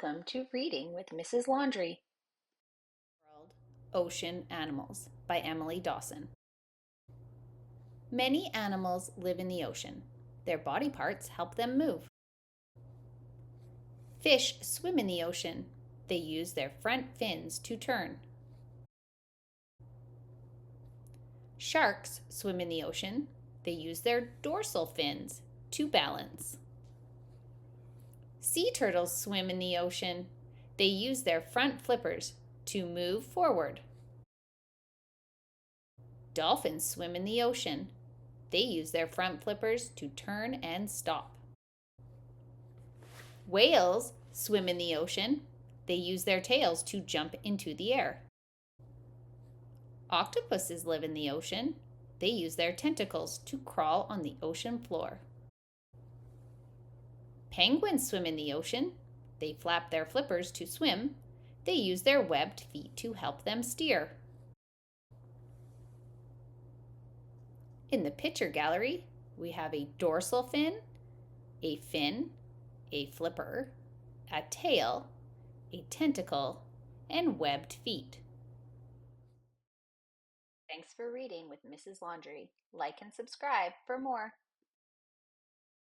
Welcome to Reading with Mrs. Laundry. World Ocean Animals by Emily Dawson. Many animals live in the ocean. Their body parts help them move. Fish swim in the ocean. They use their front fins to turn. Sharks swim in the ocean. They use their dorsal fins to balance. Sea turtles swim in the ocean. They use their front flippers to move forward. Dolphins swim in the ocean. They use their front flippers to turn and stop. Whales swim in the ocean. They use their tails to jump into the air. Octopuses live in the ocean. They use their tentacles to crawl on the ocean floor. Penguins swim in the ocean. They flap their flippers to swim. They use their webbed feet to help them steer. In the picture gallery, we have a dorsal fin, a flipper, a tail, a tentacle, and webbed feet. Thanks for reading with Mrs. Laundry. Like and subscribe for more.